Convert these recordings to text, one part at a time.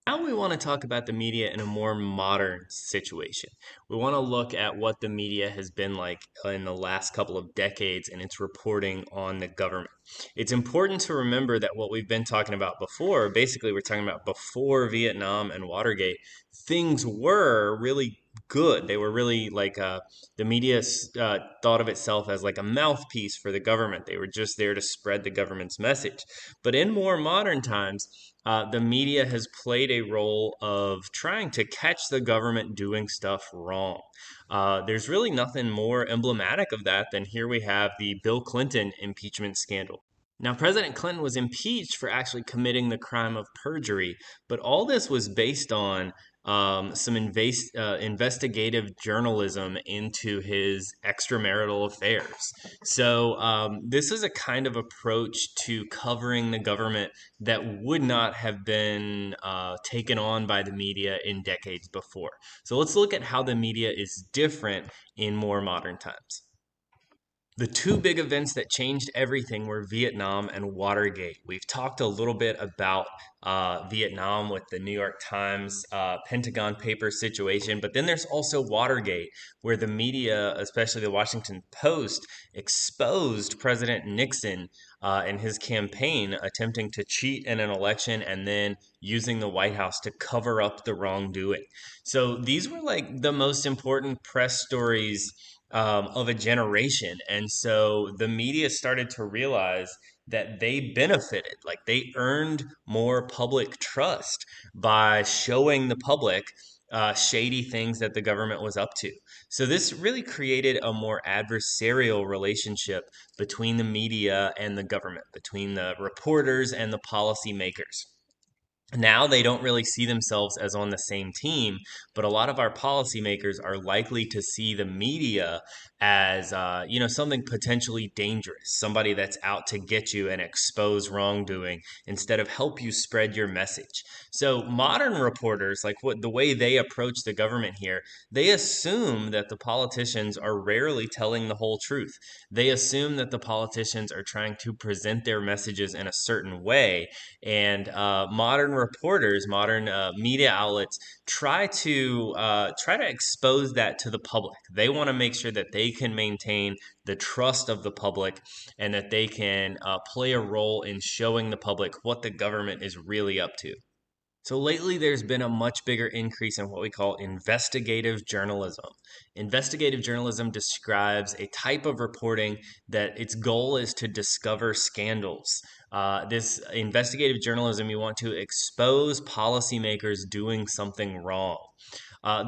Now we want to talk about the media in a more modern situation. We want to look at what the media has been like in the last couple of decades and its reporting on the government. It's important to remember that what we've been talking about before, basically we're talking about before Vietnam and Watergate, things were really good. They were really like the media thought of itself as like a mouthpiece for the government. They were just there to spread the government's message. But in more modern times, the media has played a role of trying to catch the government doing stuff wrong. There's really nothing more emblematic of that than here we have the Bill Clinton impeachment scandal. Now, President Clinton was impeached for actually committing the crime of perjury, but all this was based on some investigative journalism into his extramarital affairs. So, this is a kind of approach to covering the government that would not have been taken on by the media in decades before. So, let's look at how the media is different in more modern times. The two big events that changed everything were Vietnam and Watergate. We've talked a little bit about Vietnam with the New York Times Pentagon Papers situation, but then there's also Watergate, where the media, especially the Washington Post, exposed President Nixon and his campaign attempting to cheat in an election and then using the White House to cover up the wrongdoing. So these were like the most important press stories of a generation. And so the media started to realize that they benefited, like they earned more public trust by showing the public shady things that the government was up to. So this really created a more adversarial relationship between the media and the government, between the reporters and the policymakers. Now they don't really see themselves as on the same team, but a lot of our policymakers are likely to see the media as something potentially dangerous, somebody that's out to get you and expose wrongdoing instead of help you spread your message. So modern reporters, like what the way they approach the government here, they assume that the politicians are rarely telling the whole truth. They assume that the politicians are trying to present their messages in a certain way, and modern reporters, modern media outlets try to expose that to the public. They want to make sure that they can maintain the trust of the public and that they can play a role in showing the public what the government is really up to. So lately, there's been a much bigger increase in what we call investigative journalism. Investigative journalism describes a type of reporting that its goal is to discover scandals. This investigative journalism, you want to expose policymakers doing something wrong.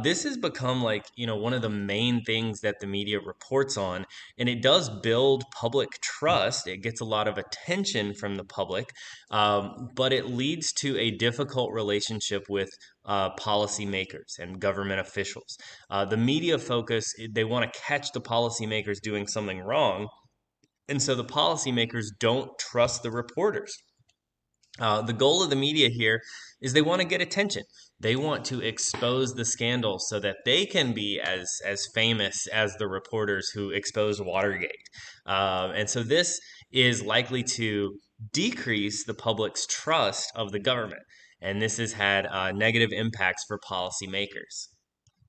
This has become like, one of the main things that the media reports on, and it does build public trust. It gets a lot of attention from the public, but it leads to a difficult relationship with policymakers and government officials. The media focus, they want to catch the policymakers doing something wrong, and so the policymakers don't trust the reporters. The goal of the media here is they want to get attention. They want to expose the scandal so that they can be as famous as the reporters who exposed Watergate. And so this is likely to decrease the public's trust of the government. And this has had negative impacts for policymakers.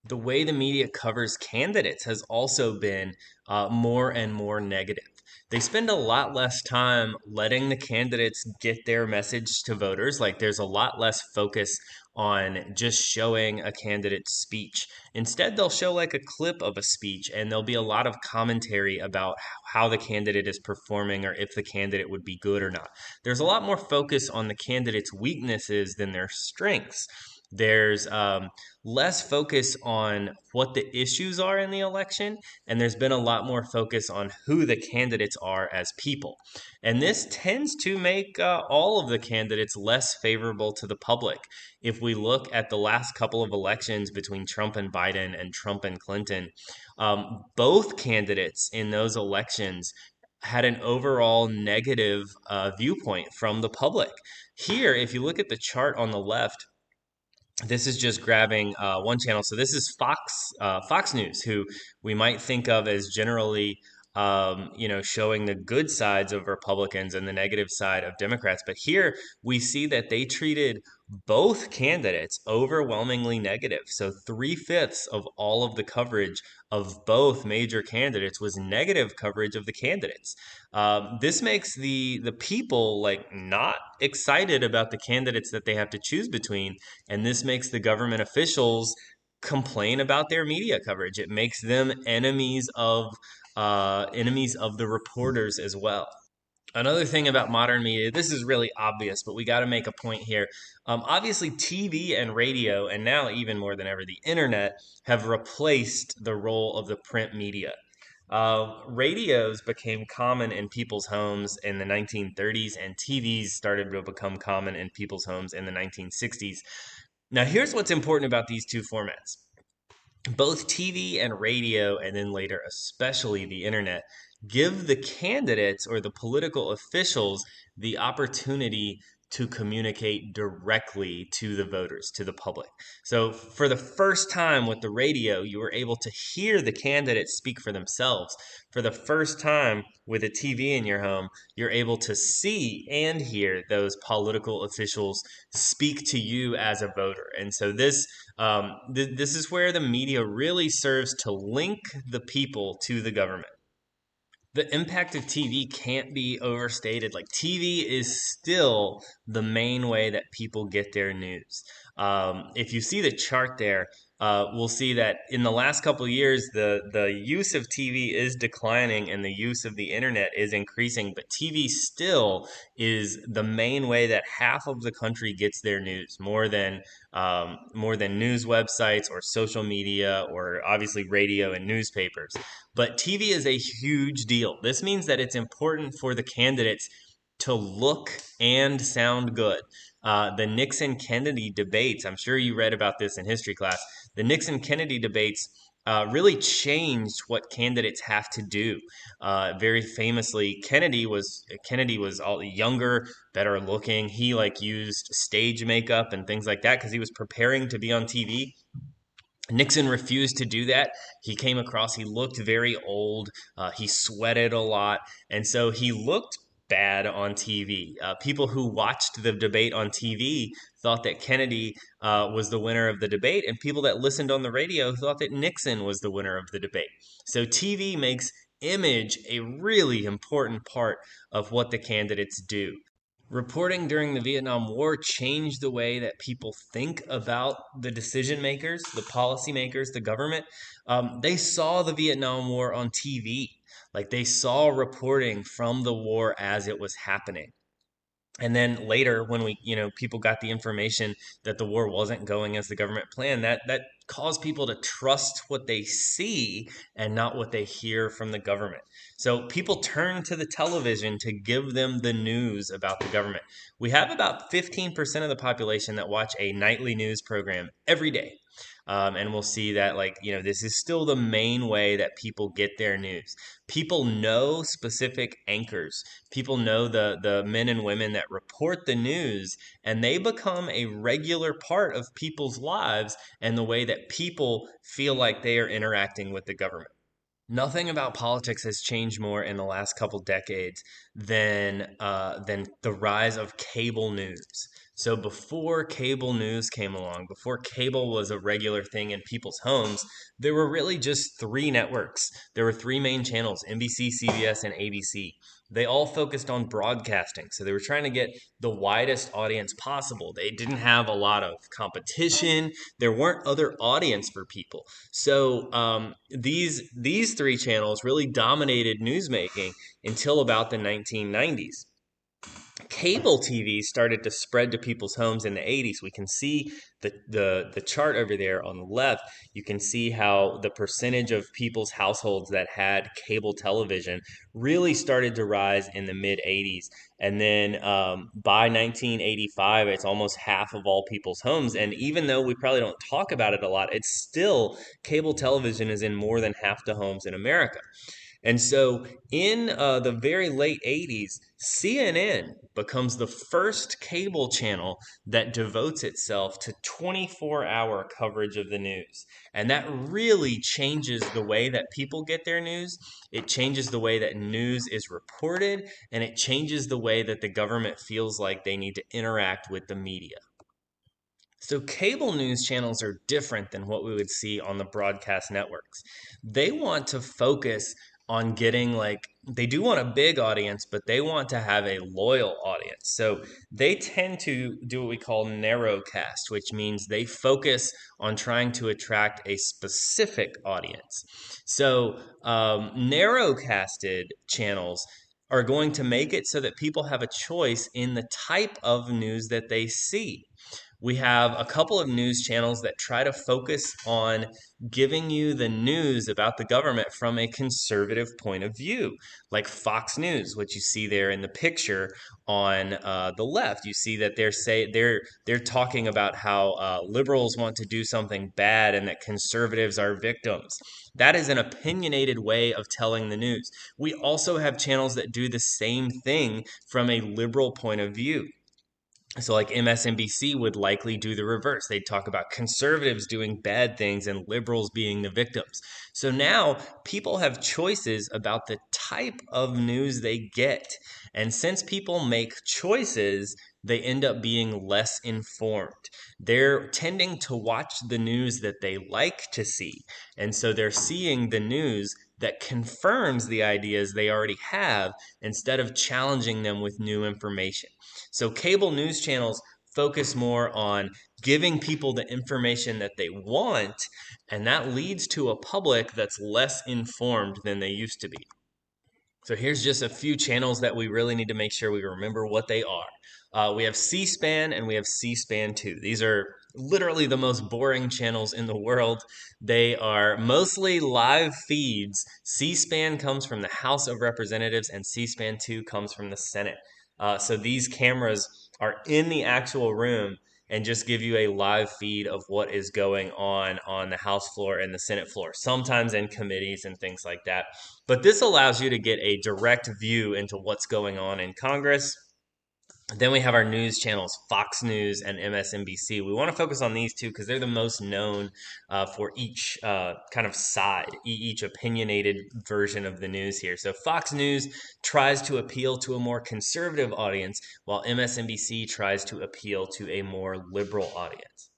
The way the media covers candidates has also been more and more negative. They spend a lot less time letting the candidates get their message to voters. Like there's a lot less focus on just showing a candidate's speech. Instead, they'll show like a clip of a speech and there'll be a lot of commentary about how the candidate is performing or if the candidate would be good or not. There's a lot more focus on the candidate's weaknesses than their strengths. There's less focus on what the issues are in the election, and there's been a lot more focus on who the candidates are as people. And this tends to make all of the candidates less favorable to the public. If we look at the last couple of elections between Trump and Biden and Trump and Clinton, both candidates in those elections had an overall negative viewpoint from the public. Here, if you look at the chart on the left, this is just grabbing one channel. So this is Fox News, who we might think of as generally, showing the good sides of Republicans and the negative side of Democrats. But here we see that they treated both candidates overwhelmingly negative. So 3/5 of all of the coverage of both major candidates was negative coverage of the candidates. This makes the people like not excited about the candidates that they have to choose between, and this makes the government officials complain about their media coverage. It makes them enemies of the reporters as well. Another thing about modern media, this is really obvious, but we got to make a point here. Obviously, TV and radio, and now even more than ever, the internet, have replaced the role of the print media. Radios became common in people's homes in the 1930s, and TVs started to become common in people's homes in the 1960s. Now, here's what's important about these two formats. Both TV and radio, and then later, especially the internet, give the candidates or the political officials the opportunity to communicate directly to the voters, to the public. So, for the first time with the radio, you were able to hear the candidates speak for themselves. For the first time with a TV in your home, you're able to see and hear those political officials speak to you as a voter. And so, this is where the media really serves to link the people to the government. The impact of TV can't be overstated. Like, TV is still the main way that people get their news. If you see the chart there, we'll see that in the last couple of years, the use of TV is declining and the use of the internet is increasing. But TV still is the main way that half of the country gets their news, more than news websites or social media or obviously radio and newspapers. But TV is a huge deal. This means that it's important for the candidates to look and sound good. The Nixon Kennedy debates, I'm sure you read about this in history class. The Nixon Kennedy debates really changed what candidates have to do. Very famously, Kennedy was all younger, better looking. He like used stage makeup and things like that because he was preparing to be on TV. Nixon refused to do that. He looked very old. He sweated a lot. And so he looked bad on TV. People who watched the debate on TV thought that Kennedy was the winner of the debate, and people that listened on the radio thought that Nixon was the winner of the debate. So TV makes image a really important part of what the candidates do. Reporting during the Vietnam War changed the way that people think about the decision makers, the policymakers, the government. They saw the Vietnam War on TV. Like they saw reporting from the war as it was happening. And then later, when people got the information that the war wasn't going as the government planned, that caused people to trust what they see and not what they hear from the government. So people turn to the television to give them the news about the government. We have about 15% of the population that watch a nightly news program every day. And we'll see that, this is still the main way that people get their news. People know specific anchors. People know the men and women that report the news, and they become a regular part of people's lives and the way that people feel like they are interacting with the government. Nothing about politics has changed more in the last couple decades than the rise of cable news. So before cable news came along, before cable was a regular thing in people's homes, there were really just three networks. There were three main channels: NBC, CBS, and ABC. They all focused on broadcasting. So they were trying to get the widest audience possible. They didn't have a lot of competition. There weren't other audience for people. So these three channels really dominated newsmaking until about the 1990s. Cable TV started to spread to people's homes in the 80s. We can see the chart over there on the left. You can see how the percentage of people's households that had cable television really started to rise in the mid 80s. And then by 1985, it's almost half of all people's homes. And even though we probably don't talk about it a lot, it's still, cable television is in more than half the homes in America. And so in the very late 80s, CNN becomes the first cable channel that devotes itself to 24-hour coverage of the news. And that really changes the way that people get their news. It changes the way that news is reported, and it changes the way that the government feels like they need to interact with the media. So, cable news channels are different than what we would see on the broadcast networks. They want to focus on getting, they do want a big audience, but they want to have a loyal audience. So, they tend to do what we call narrowcast, which means they focus on trying to attract a specific audience. So, narrowcasted channels are going to make it so that people have a choice in the type of news that they see. We have a couple of news channels that try to focus on giving you the news about the government from a conservative point of view, like Fox News, which you see there in the picture on the left. You see that they're talking about how liberals want to do something bad and that conservatives are victims. That is an opinionated way of telling the news. We also have channels that do the same thing from a liberal point of view. So, like Msnbc would likely do the reverse. They'd talk about conservatives doing bad things and liberals being the victims. So now people have choices about the type of news they get. And since people make choices, they end up being less informed. They're tending to watch the news that they like to see. And so they're seeing the news that confirms the ideas they already have instead of challenging them with new information. So cable news channels focus more on giving people the information that they want, and that leads to a public that's less informed than they used to be. So here's just a few channels that we really need to make sure we remember what they are. We have C-SPAN and we have C-SPAN 2. These are literally the most boring channels in the world. They are mostly live feeds. C-SPAN comes from the House of Representatives and C-SPAN 2 comes from the Senate. So these cameras are in the actual room and just give you a live feed of what is going on the House floor and the Senate floor, sometimes in committees and things like that. But this allows you to get a direct view into what's going on in Congress. Then we have our news channels, Fox News and MSNBC. We want to focus on these two because they're the most known for each kind of side, each opinionated version of the news here. So Fox News tries to appeal to a more conservative audience, while MSNBC tries to appeal to a more liberal audience.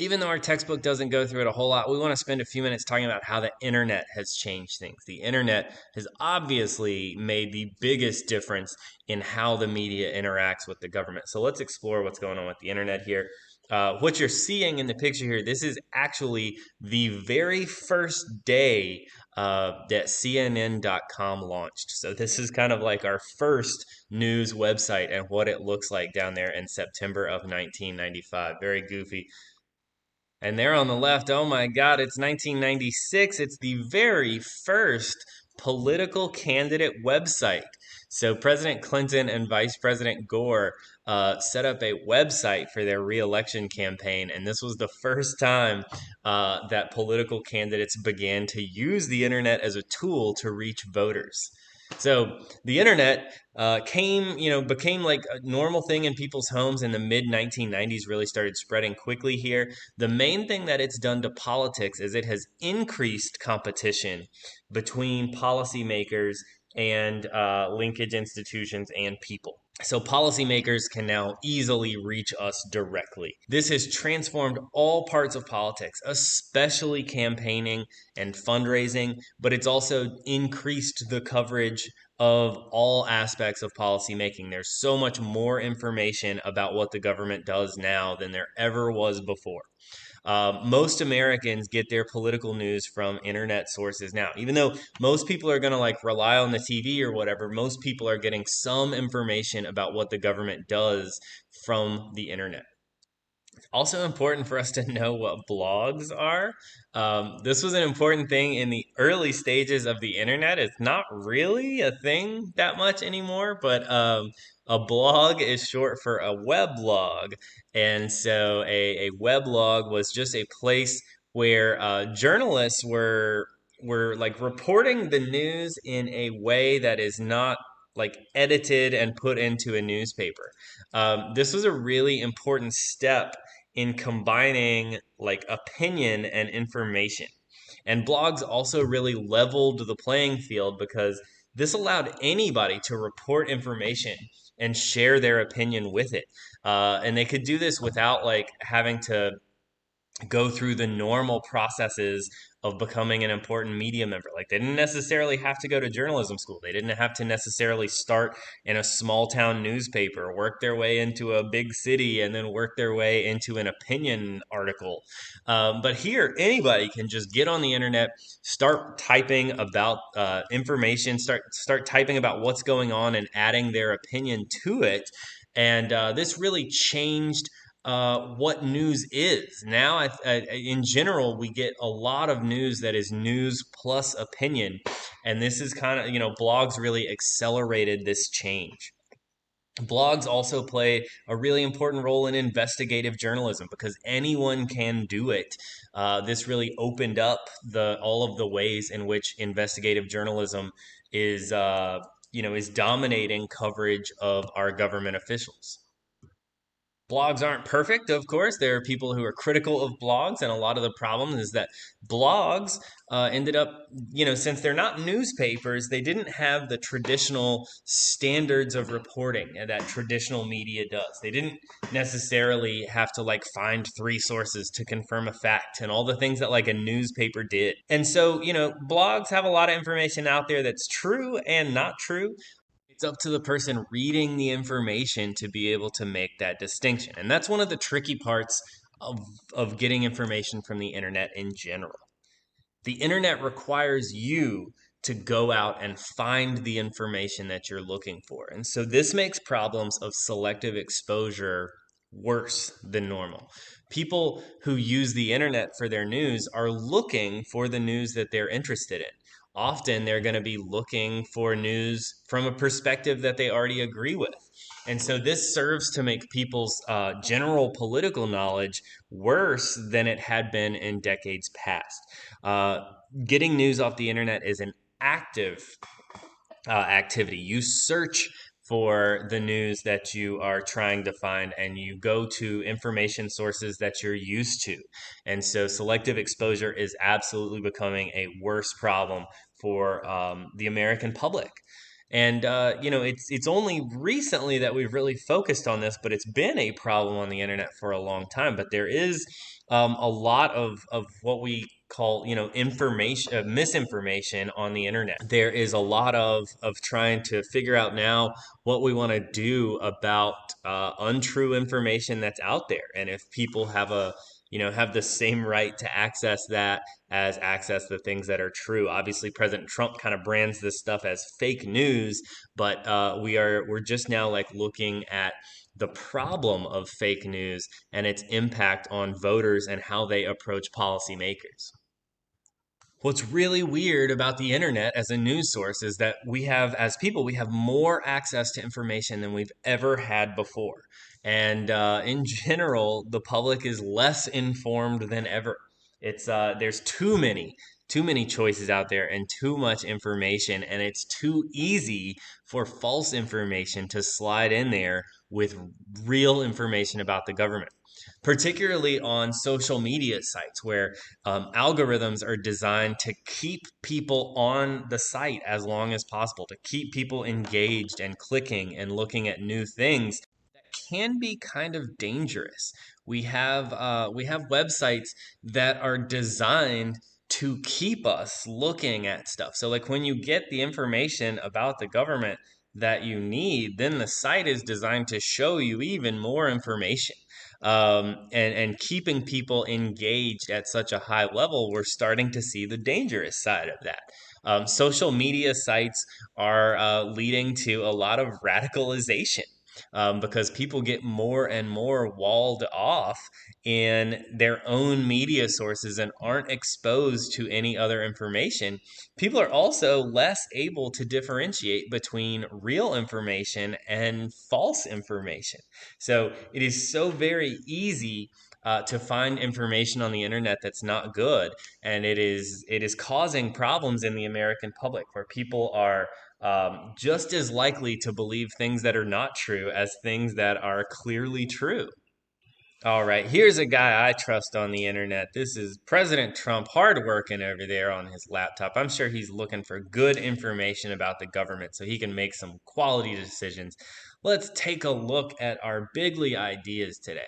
Even though our textbook doesn't go through it a whole lot, we want to spend a few minutes talking about how the internet has changed things. The internet has obviously made the biggest difference in how the media interacts with the government. So let's explore what's going on with the internet here. What you're seeing in the picture here, this is actually the very first day that CNN.com launched. So this is kind of like our first news website and what it looks like down there in September of 1995. Very goofy. And there on the left, oh my God, it's 1996. It's the very first political candidate website. So President Clinton and Vice President Gore set up a website for their reelection campaign. And this was the first time that political candidates began to use the internet as a tool to reach voters. So the internet became like a normal thing in people's homes in the mid 1990s, really started spreading quickly here. The main thing that it's done to politics is it has increased competition between policymakers and linkage institutions and people. So policymakers can now easily reach us directly. This has transformed all parts of politics, especially campaigning and fundraising, but it's also increased the coverage of all aspects of policymaking. There's so much more information about what the government does now than there ever was before. Most Americans get their political news from internet sources now. Even though most people are going to like rely on the TV or whatever, most people are getting some information about what the government does from the internet. Also important for us to know what blogs are. This was an important thing in the early stages of the internet. It's not really a thing that much anymore, but a blog is short for a weblog. And so a weblog was just a place where journalists were like reporting the news in a way that is not like edited and put into a newspaper. This was a really important step in combining like opinion and information. And blogs also really leveled the playing field because this allowed anybody to report information and share their opinion with it. And they could do this without like having to go through the normal processes of becoming an important media member. Like they didn't necessarily have to go to journalism school. They didn't have to necessarily start in a small town newspaper, work their way into a big city, and then work their way into an opinion article. But here, anybody can just get on the internet, start typing about information, start typing about what's going on, and adding their opinion to it. And this really changed what news is. Now, in general, we get a lot of news that is news plus opinion. And this is kind of, blogs really accelerated this change. Blogs also play a really important role in investigative journalism because anyone can do it. This really opened up all of the ways in which investigative journalism is dominating coverage of our government officials. Blogs aren't perfect, of course. There are people who are critical of blogs, and a lot of the problem is that blogs ended up, since they're not newspapers, they didn't have the traditional standards of reporting that traditional media does. They didn't necessarily have to like find three sources to confirm a fact and all the things that like a newspaper did. And so, blogs have a lot of information out there that's true and not true. It's up to the person reading the information to be able to make that distinction. And that's one of the tricky parts of getting information from the internet in general. The internet requires you to go out and find the information that you're looking for. And so this makes problems of selective exposure worse than normal. People who use the internet for their news are looking for the news that they're interested in. Often they're going to be looking for news from a perspective that they already agree with. And so this serves to make people's general political knowledge worse than it had been in decades past. Uh, Getting news off the internet is an active activity. You search for the news that you are trying to find and you go to information sources that you're used to. And so selective exposure is absolutely becoming a worse problem for the American public. And it's only recently that we've really focused on this, but it's been a problem on the internet for a long time. But there is a lot of what we call information misinformation on the internet. There is a lot of trying to figure out now what we want to do about untrue information that's out there, and if people have the same right to access that as access the things that are true. Obviously, President Trump kind of brands this stuff as fake news, but we're just now like looking at the problem of fake news and its impact on voters and how they approach policymakers. What's really weird about the internet as a news source is that as people, we have more access to information than we've ever had before. And in general, the public is less informed than ever. There's too many choices out there and too much information, and it's too easy for false information to slide in there with real information about the government, particularly on social media sites where algorithms are designed to keep people on the site as long as possible, to keep people engaged and clicking and looking at new things. That can be kind of dangerous. We have websites that are designed to keep us looking at stuff. So like when you get the information about the government that you need, then the site is designed to show you even more information. And keeping people engaged at such a high level, we're starting to see the dangerous side of that. Social media sites are leading to a lot of radicalization. Because people get more and more walled off in their own media sources and aren't exposed to any other information. People are also less able to differentiate between real information and false information. So it is so very easy to find information on the internet that's not good, and it is causing problems in the American public where people are just as likely to believe things that are not true as things that are clearly true. All right, here's a guy I trust on the internet. This is President Trump, hard working over there on his laptop. I'm sure he's looking for good information about the government so he can make some quality decisions. Let's take a look at our bigly ideas today.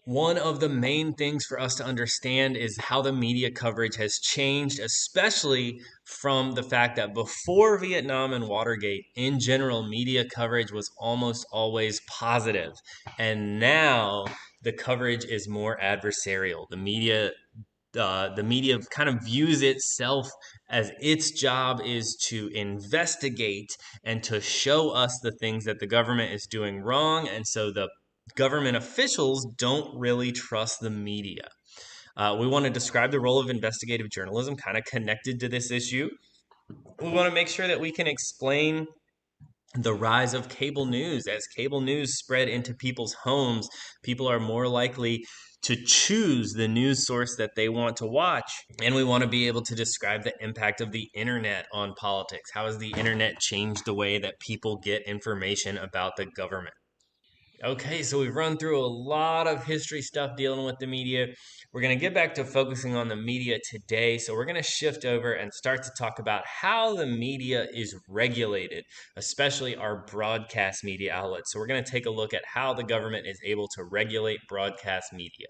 One of the main things for us to understand is how the media coverage has changed, especially from the fact that before Vietnam and Watergate, in general, media coverage was almost always positive. And now the coverage is more adversarial. The media kind of views itself as its job is to investigate and to show us the things that the government is doing wrong. And so the government officials don't really trust the media. We want to describe the role of investigative journalism, kind of connected to this issue. We want to make sure that we can explain the rise of cable news. As cable news spread into people's homes, people are more likely to choose the news source that they want to watch. And we want to be able to describe the impact of the internet on politics. How has the internet changed the way that people get information about the government? Okay, so we've run through a lot of history stuff dealing with the media. We're going to get back to focusing on the media today. So we're going to shift over and start to talk about how the media is regulated, especially our broadcast media outlets. So we're going to take a look at how the government is able to regulate broadcast media.